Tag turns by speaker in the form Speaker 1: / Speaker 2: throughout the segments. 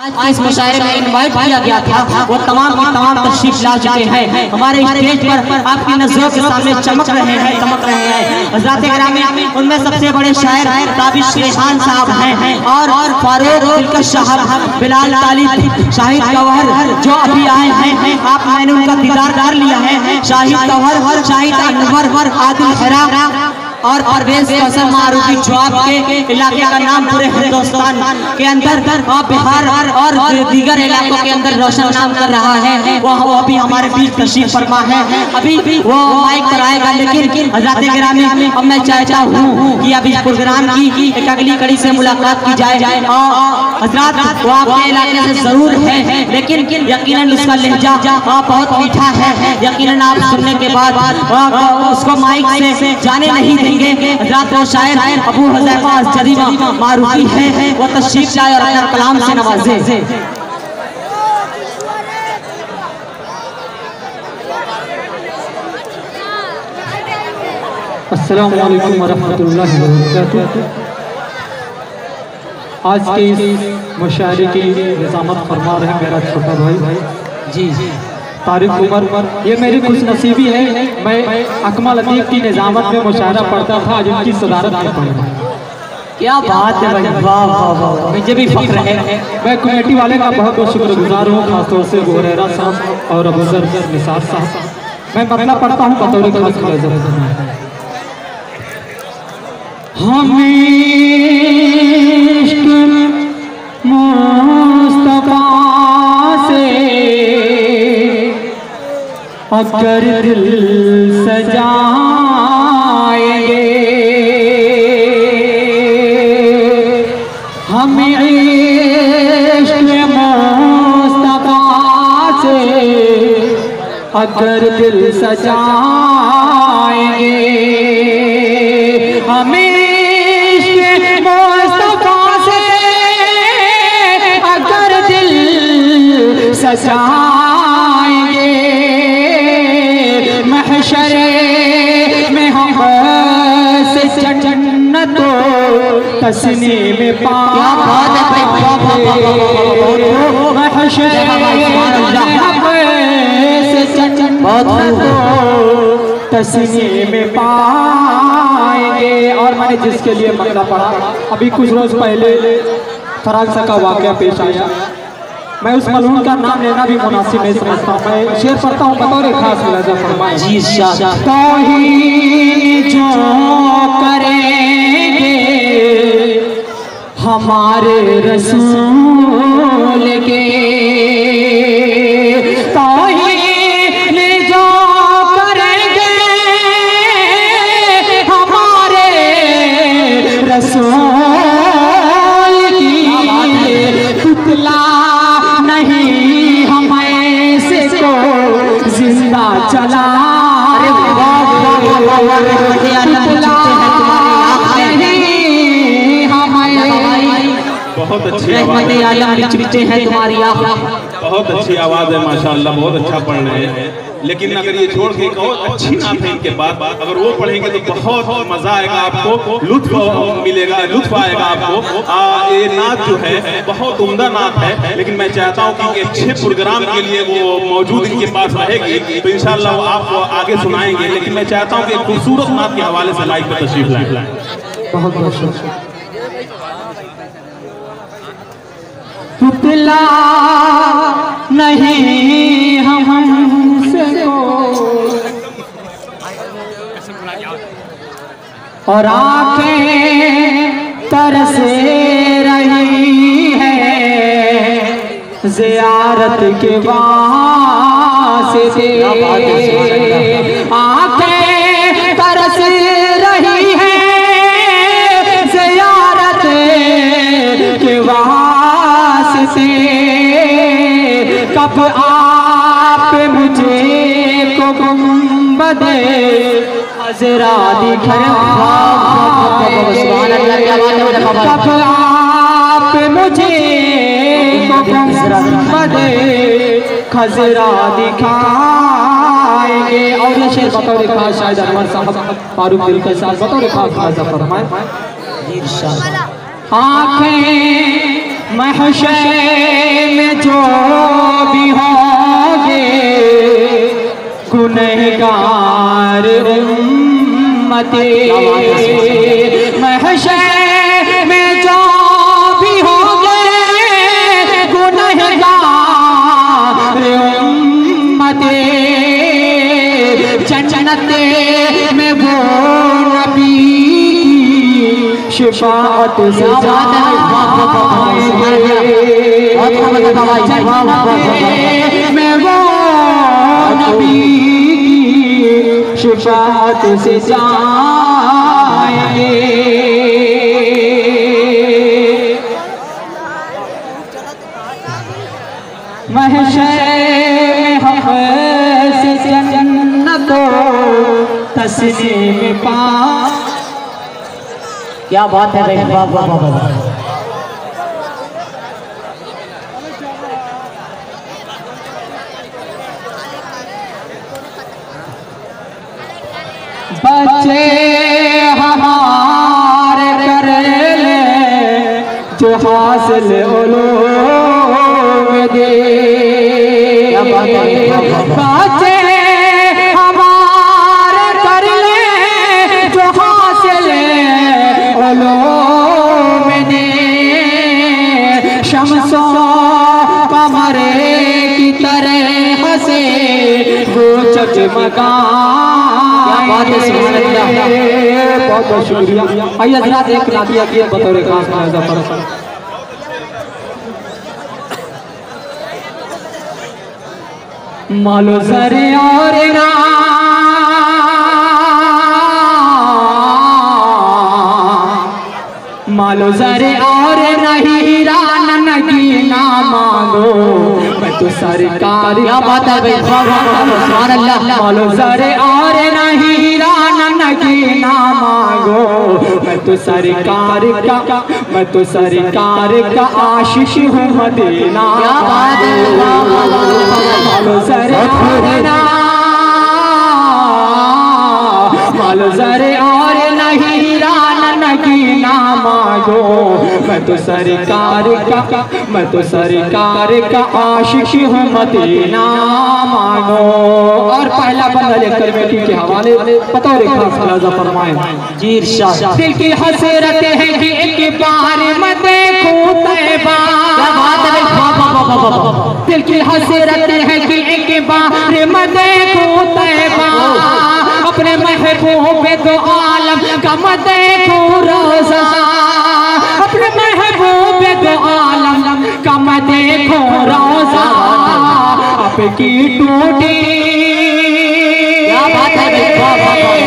Speaker 1: आज इस मुशायरे में इनवाइट किया गया था, वो तमाम तशरीफ ला चुके हैं। हमारे स्टेज पर आपकी नजरों के सामने चमक रहे हैं, दमक रहे हैं। हज़रात गिरामी, उनमें सबसे बड़े शायर ताबिश रेहान साहब हैं और फारूक दिलकश साहब, बिलाल तालिब, शाहिद गौहर जो अभी आए हैं। आप मैंने उनका दीदार कर लिया है। शाहिद गौहर, शाहिद अनवर, आदिल खैरा और परवेज कौसर मारूफी जो आपके इलाके का नाम पूरे हिंदुस्तान के अंदर बिहार और दीगर इलाकों के अंदर रोशन नाम कर रहा है। वो अभी हमारे बीच तशरीफ फरमा है, अभी वो माइक पर आएगा। लेकिन हज़रात गिरामी, अब मैं चाहता हूँ कि अभी प्रोग्राम की एक अगली कड़ी से मुलाकात की जाए। हज़रात, वो आपके इलाके से जरूर है, लेकिन यकीनन उसका लहजा बहुत मीठा है। यकीनन आप सुनने के बाद उसको माइक से जाने नहीं देंगे। हज़रात, वो शायर अबू हुज़ैफा जरीमा मारूफी है, वो तशरीफ लाए और अपने कलाम से नवाजे।
Speaker 2: अस्सलाम वालेकुम वरहमतुल्लाहि वबरकातुहू। आज के इस मुशायरे की निज़ामत फरमा रहे मेरा छोटा भाई
Speaker 1: जी
Speaker 2: तारिक उमर। ये मेरी खुशनसीबी है, मैं अकमल अतीक की निज़ामत में मुशायरा पढ़ता था, आज उनकी सदारत में पढ़ रहा हूँ।
Speaker 1: क्या बात है भाई, वाह वाह वाह, मुझे भी फख्र है।
Speaker 2: मैं कमेटी वाले का बहुत बहुत शुक्रगुजार हूँ, खासतौर से गोहरेरा साहब और अबूजर निसार साहब। मैं मरना पढ़ता हूँ बतौर खास मुलाज़म। मुस्तफा से अगर दिल सजाएंगे, हम इश्क़ मुस्तफा से अगर दिल सजाएंगे, हम इश्क़ मुस्तफा से अगर दिल सजाएंगे, महशरे में हम से जन्नतो तस्नी में पाएंगे, महशरे से जन्नतो तस्नी में पाएंगे। और मैंने जिसके लिए मसला पढ़ा, अभी कुछ रोज पहले फरांसा का वाक़या पेश आया। मैं उस मलून का नाम लेना भी मुनासिब नहीं समझता हूँ। मैं शेर पढ़ता हूँ बतौर खास मुलाज़ा फरमाए।
Speaker 1: जी
Speaker 2: तौहीन जो करेंगे हमारे रसूल के, तौहीन जो करेंगे हमारे रसूल की, पुतला नहीं हमें से को जिंदा चला,
Speaker 3: बहुत अच्छी आवाज़
Speaker 1: है तुम्हारी,
Speaker 3: बहुत अच्छी आवाज़ है माशाअल्लाह, बहुत अच्छा पढ़ रहे हैं। लेकिन अगर ये छोड़ के और अच्छी नात है इनके बाद, अगर वो पढ़ेंगे तो बहुत मजा आएगा आपको, लुत्फ मिलेगा, लुत्फ आएगा आपको। ये नात जो है बहुत उम्दा नात है, लेकिन मैं चाहता हूँ कि अच्छे प्रोग्राम के लिए वो मौजूद इनके पास रहेगी तो इंशाअल्लाह वो आपको आगे सुनाएंगे। लेकिन मैं चाहता हूँ कि खूबसूरत नात के हवाले से लाइव पर तशरीफ लाएं।
Speaker 2: बहुत बहुत शुक्रिया। पुतला नहीं हमसे और आंखें तरसे रही है ज़ियारत के वास्ते, आंखें तरस रही है ज़ियारत के वास्ते। कब आप मुझे को गुंबदे हज़रा दिखाएं, कब आप मुझे गुंबदे खजरा दिखाएंगे। और ये शेर बतौर खास शायद अनवर साहब फारूक दिलकश साहब बतौर खास खासा फरमाए। आँखें महशर उम्मती महशर में जो भी होंगे गुनहगार उम्मती जन्नत में वो नबी शिफाअत से में वो नबी शिफाअत से जाएंगे। महशर में हक़ से जन्नतो तस्लीम पा।
Speaker 1: क्या बात है भाई, वाह वाह वाह वाह।
Speaker 2: बच्चे हमारे कर ले जो हासिल उलूम दे। बच्चे हमारे कर ले जो हासिल उलूम दे। शम्सो कमरे की तरह से वो जगमगा। बहुत बहुत शुक्रिया। आइए हज़रात एक नातिया की बतौर खास मुआवजा पर मालो ज़रे और ना मालो ज़रे और नहीं हीरान नगीना मांगो मैं तो सरकार।
Speaker 1: क्या बात है भाई, सुभान अल्लाह।
Speaker 2: मालो ज़रे और नहीं हीरान नगीना मांगो मैं तो सरकार का मैं तो सरकार का आशिक हूँ मदीना।
Speaker 1: क्या बात है,
Speaker 2: मालो ज़रे और ना मालो ज़रे और नहीं हीरान नगीना मांगो मैं तो सरकार का आशिक हूँ मदीना मांगो। और पहला बंदा लेकर बेटी के हवाले बतौर खास मुआवजा फरमाएं।
Speaker 1: जी इरशाद।
Speaker 2: दिल की हसरत है कि एक बार मैं देखूं तैबा।
Speaker 1: क्या बात है भाई, वाह वाह वाह वाह वाह।
Speaker 2: दिल की हसरत है कि एक बार मैं देखूं तैबा। अपने महबूब दो आलम का मैं देखूं रोज़ा। अपने महबूब दो आलम का मैं देखूं रोज़ा। आपकी टूटी
Speaker 1: क्या बात है भाई, वाह वाह वाह।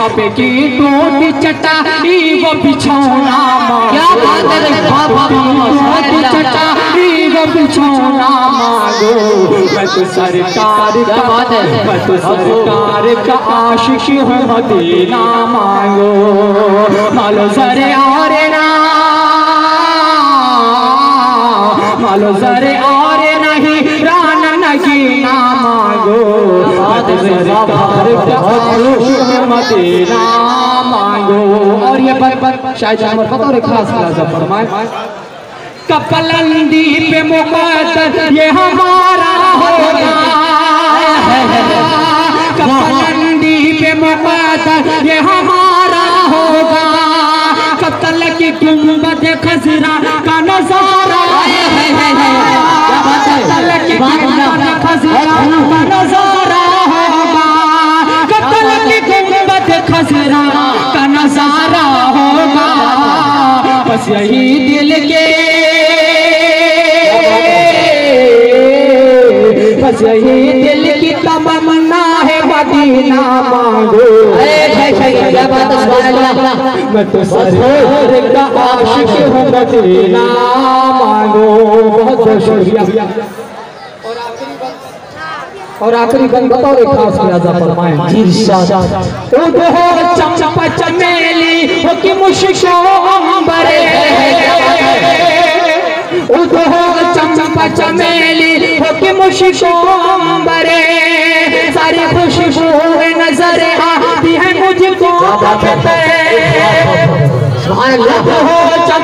Speaker 2: आपकी टूटी चटाई वो बिछौना।
Speaker 1: क्या बात है भाई, वाह वाह वाह।
Speaker 2: चटाई वो बिछौना मांगो मैं तो सरकार का मैं तो सरकार का आशिक हूँ मदीना मांगो। मालो ज़रे और ना मालो ज़रे और नहीं रान नगीना मांगो मैं तो सरकार का आशिक हूँ मदीना मांगो। और ये बरबर शायद हमारे बतौर खास मुआवजा फरमाए। कपलंदी पे मुकद्दर ये हमारा होगा। कपलंदी पे मुकद्दर ये हमारा होगा। कत्ल की गुंबद खजरा का नजारा। कत्ल की गुंबद खजरा का नजारा होगा। कत्ल की गुंबद खजरा का नजारा होगा। बस यही दिल के बस यही दिल की तमन्ना है मदीना मांगो। मैं तो सरकार का आशिक हूँ मदीना मांगो। बहुत बहुत शुक्रिया। और आखिरी बंद बतौर खास मुआवजा फरमाएं। उधो चंपा चमेली हो कि मुश्किल अंबरे। उधो चंपा चमेली हो कि मुश्किल अंबरे। सारी खुशबू नजर आती है मुझको।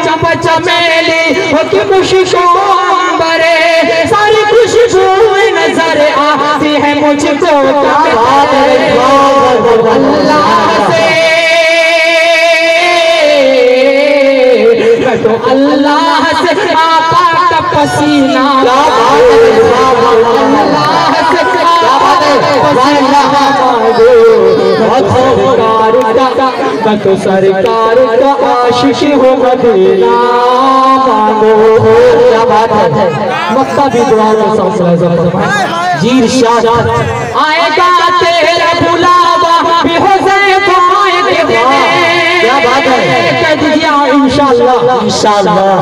Speaker 2: चंपा चमेली हो कि मुश्किल अंबरे। सारी खुशबू नजर आती है मुझको अल्लाह से, तो अल्लाह से आका का पसीना, अल्लाह से मैं तो सरकार का आशिक हूँ, मदीना मांगो। क्या बात है, मक्का भी दुआ का सिलसिला जी इरशाद। आएगा तेरा बुलावा बेहुज़ैफ़ा के देने, क्या बात है, कह दीजिए इंशाअल्लाह इंशाअल्लाह।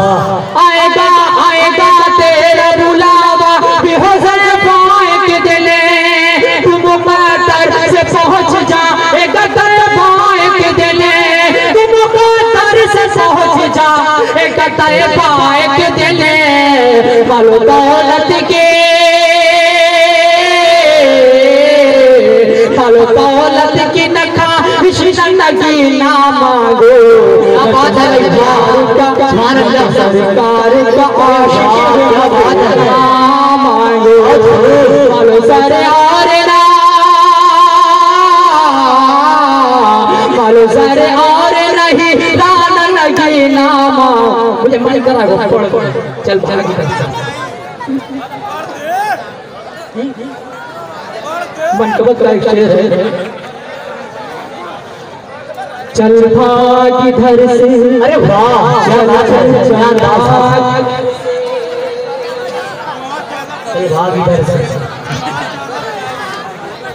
Speaker 2: आएगा आएगा तेरा बुलावा बेहुज़ैफ़ा के देने, तुम कतर से पहुँच जा एक दरबार के देने, तुम कतर से पहुँच जा एक दरबार के देने। मालो दौलत के, मालो दौलत की नखा जिंदगी ना मांगो। सरकार का आशिक ना मांगो। मालो सरे और मालो सरे और नहीं दान लगी नामा। मुझे मन करा चल चल मन कबत का एक शेर है, चल भाग इधर से, अरे वाह क्या बात है, भाग इधर से,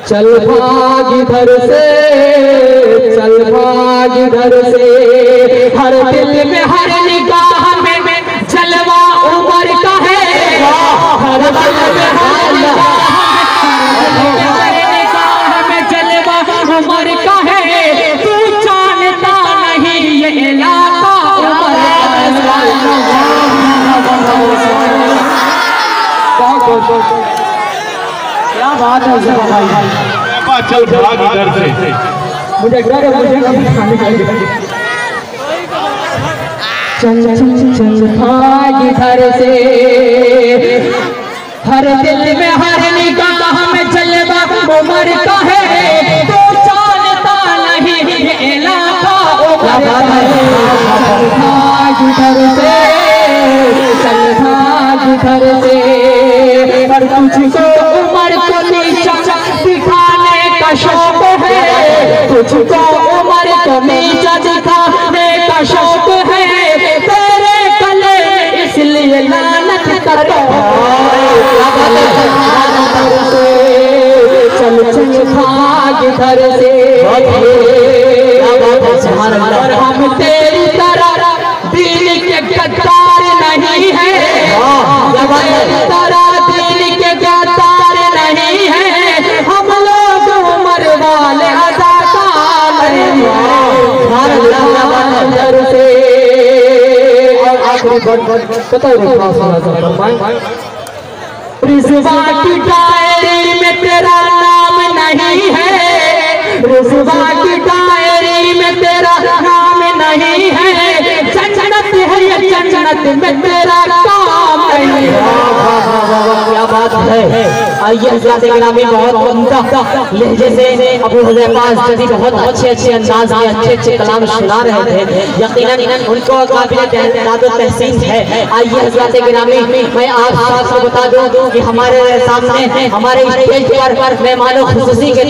Speaker 2: चल भाग इधर से, चल भाग इधर से, हर दिल में हर निगाह में जलवा उमर का है, हर दिल में हर निगाह में जलवा उमर का है, तू जानता नहीं ये इलाका उमर का है। क्या बात है भाई,
Speaker 3: चल भाग इधर से,
Speaker 2: मुझे मुझे खाने का चल चल भाग इधर से, हर दिल में हर निगाह में जलवा उमर का है, तो जानता नहीं ये इलाका उमर का है। चल भाग इधर से, चल भाग इधर से, पर तुझको उमर को नीचा दिखाने का शौक है, तुझको उमर को नीचा दिखाने का शौक है, तेरे गले इसलिए लानत करता हूं। चल चल भाग इधर से, और हम तेरी तरह दिल के गद्दार नहीं है, तरह दिल के गद्दार नहीं है, हम लोग उमर वाले अदाकार नहीं है। से और आखिरी रिज़वा की डायरी में तेरा नाम नहीं है, रिज़वा की डायरी में तेरा नाम नहीं है, जन्नत है ये जन्नत में तेरा काम नहीं है। क्या बात है, आइए हज़रात गिरामी बहुत उम्दा लहजे से अबू हुज़ैफा जदी बहुत अच्छे अच्छे अंदाज में अच्छे अच्छे कलाम सुना रहे थे, यकीनन उनको काबिल तहसीन है। आइए हज़रात गिरामी मैं आप सबको बता दूं कि हमारे सामने हमारे स्टेज पर मेहमानों खुसूसी के